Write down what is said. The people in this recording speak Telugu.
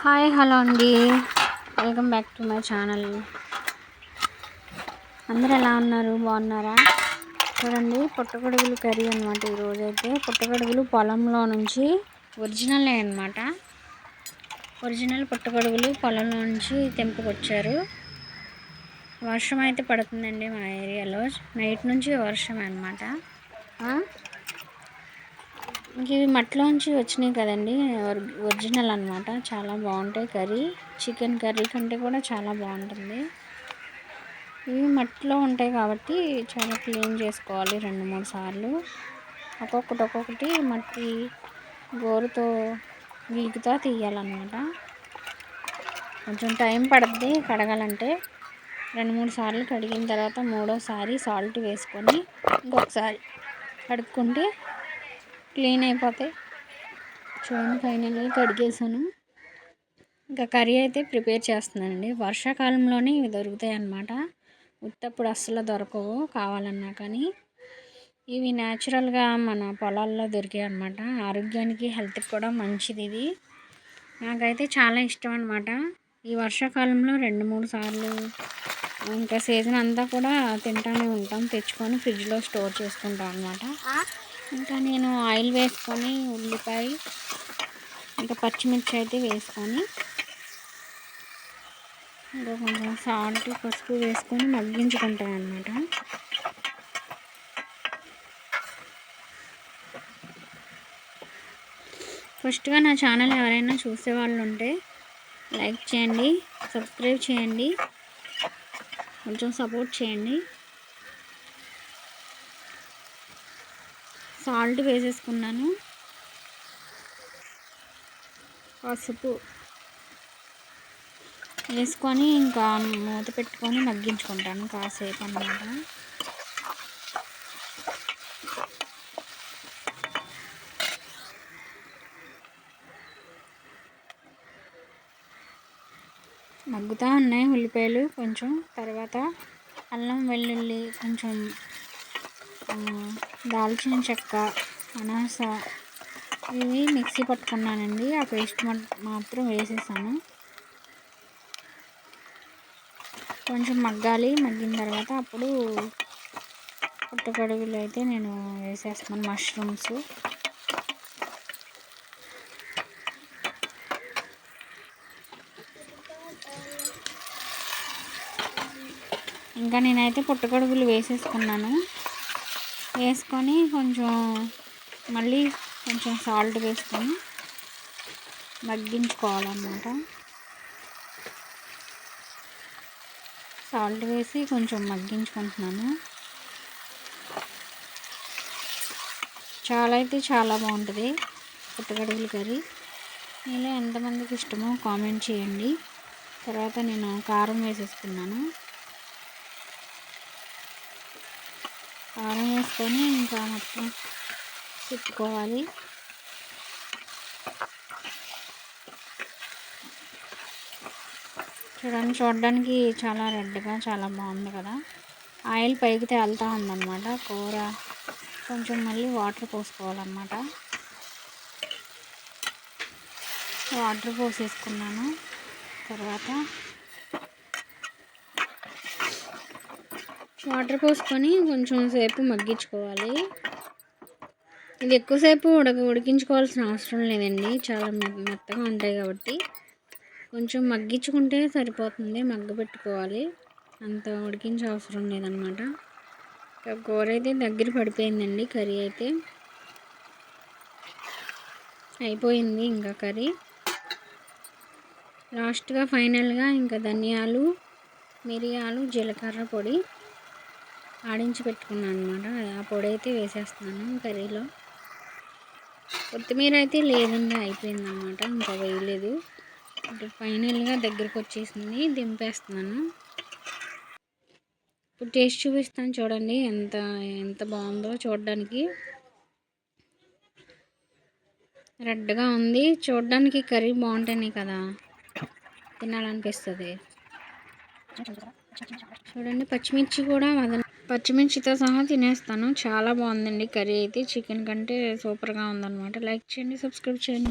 హాయ్ హలో అండి, welcome back to my channel. అందరూ ఎలా ఉన్నారు? బాగున్నారా? చూడండి, పుట్టగొడుగులు కర్రీ అనమాట. ఈరోజైతే పుట్టగొడుగులు పొలంలో నుంచి ఒరిజినల్ అనమాట. ఒరిజినల్ పుట్టగొడుగులు పొలంలో నుంచి తెంపుకొచ్చారు. వర్షం అయితే పడుతుందండి మా ఏరియాలో. నైట్ నుంచి వర్షం అనమాట. ఇంక ఇవి మట్టిలోంచి వచ్చినాయి కదండి, ఒరిజినల్ అనమాట. చాలా బాగుంటాయి కర్రీ. చికెన్ కర్రీ కంటే కూడా చాలా బాగుంటుంది. ఇవి మట్టిలో ఉంటాయి కాబట్టి చాలా క్లీన్ చేసుకోవాలి 2-3 సార్లు. ఒక్కొక్కటి మట్టి గోరుతో గీకుతా తీయాలన్నమాట. కొంచెం టైం పడుతుంది కడగాలంటే. 2-3 సార్లు కడిగిన తర్వాత మూడోసారి సాల్ట్ వేసుకొని ఇంకొకసారి కడుక్కుంటే క్లీన్ అయిపోతాయి. చూడండి, ఫైనల్గా కడిగేసాను. ఇంకా కర్రీ అయితే ప్రిపేర్ చేస్తున్నానండి. వర్షాకాలంలోనే ఇవి దొరుకుతాయి అన్నమాట. ఉత్తప్పుడు అస్సలు దొరకవు కావాలన్నా. కానీ ఇవి న్యాచురల్గా మన పొలాల్లో దొరికాయి అన్నమాట. ఆరోగ్యానికి హెల్త్కి కూడా మంచిది. ఇది నాకైతే చాలా ఇష్టం అన్నమాట. ఈ వర్షాకాలంలో 2-3 సార్లు ఇంకా సీజన్ అంతా కూడా తింటానే ఉంటాం. తెచ్చుకొని ఫ్రిడ్జ్లో స్టోర్ చేసుకుంటాం అన్నమాట. ఇంకా నేను ఆయిల్ వేసుకొని ఉల్లిపాయ ఇంకా పచ్చిమిర్చి అయితే వేసుకొని ఇంకా కొంచెం సాల్ట్ పసుపు వేసుకొని మగ్గించుకుంటాను అన్నమాట. ఫస్ట్గా నా ఛానల్ ఎవరైనా చూసే వాళ్ళు ఉంటే లైక్ చేయండి, సబ్స్క్రైబ్ చేయండి, కొంచెం సపోర్ట్ చేయండి. సాల్ట్ వేసేసుకున్నాను, పసుపు వేసుకొని ఇంకా మూత పెట్టుకొని మగ్గించుకుంటాను కాసేపు అన్నమాట. మగ్గుతూ ఉన్నాయి ఉల్లిపాయలు కొంచెం. తర్వాత అల్లం వెల్లుల్లి కొంచెం, దాల్చిన చెక్క, అనాస ఇవి మిక్సీ పట్టుకున్నానండి. ఆ పేస్ట్ మాత్రం వేసేసాను. కొంచెం మగ్గాలి. మగ్గిన తర్వాత అప్పుడు పుట్టగొడుగులు అయితే నేను వేసేస్తున్నాను. మష్రూమ్స్ ఇంకా నేనైతే పుట్టగొడుగులు వేసేసుకున్నాను. వేసుకొని మళ్ళీ కొంచెం సాల్ట్ వేసుకొని మగ్గించుకోవాలన్నమాట. సాల్ట్ వేసి కొంచెం మగ్గించుకుంటున్నాను. చాలా అయితే చాలా బాగుంటుంది పుట్టగొడుగుల కర్రీ. మీలో ఎంతమందికి ఇష్టమో కామెంట్ చేయండి. తర్వాత నేను కారం వేసేసుకున్నాను. కారం వేసుకొని ఇంకా మొత్తం తిప్పుకోవాలి. చూడడానికి చాలా రెడ్గా చాలా బాగుంది కదా. ఆయిల్ పైకి తేలుతూ ఉందన్నమాట. కూర కొంచెం మళ్ళీ వాటర్ పోసుకోవాలన్నమాట. వాటర్ పోసేసుకున్నాను. తర్వాత వాటర్ పోసుకొని కొంచెం సేపు మగ్గించుకోవాలి. ఇది ఎక్కువసేపు ఉడికించుకోవాల్సిన అవసరం లేదండి. చాలా మెత్తగా ఉంటాయి కాబట్టి కొంచెం మగ్గించుకుంటే సరిపోతుంది. మగ్గబెట్టుకోవాలి, అంత ఉడికించే అవసరం లేదనమాట. కూర అయితే దగ్గర పడిపోయిందండి. కర్రీ అయితే అయిపోయింది. ఇంకా కర్రీ లాస్ట్గా ఫైనల్గా ఇంకా ధనియాలు, మిరియాలు, జీలకర్ర పొడి ఆడించి పెట్టుకున్నాను అనమాట. ఆ పొడి అయితే వేసేస్తున్నాను కర్రీలో. కొత్తిమీర అయితే లేదండి, అయిపోయింది అనమాట. ఇంకా వేయలేదు. ఇంకా ఫైనల్గా దగ్గరకు వచ్చేసింది, దింపేస్తున్నాను. ఇప్పుడు టేస్ట్ చూపిస్తాను చూడండి ఎంత బాగుందో. చూడడానికి రెడ్గా ఉంది. చూడడానికి కర్రీ బాగుంటేనే కదా తినాలనిపిస్తుంది. చూడండి, పచ్చిమిర్చి కూడా పచ్చిమిర్చితో సహా తినేస్తాను. చాలా బాగుందండి కర్రీ అయితే. చికెన్ కంటే సూపర్గా ఉందన్నమాట. లైక్ చేయండి, సబ్స్క్రైబ్ చేయండి.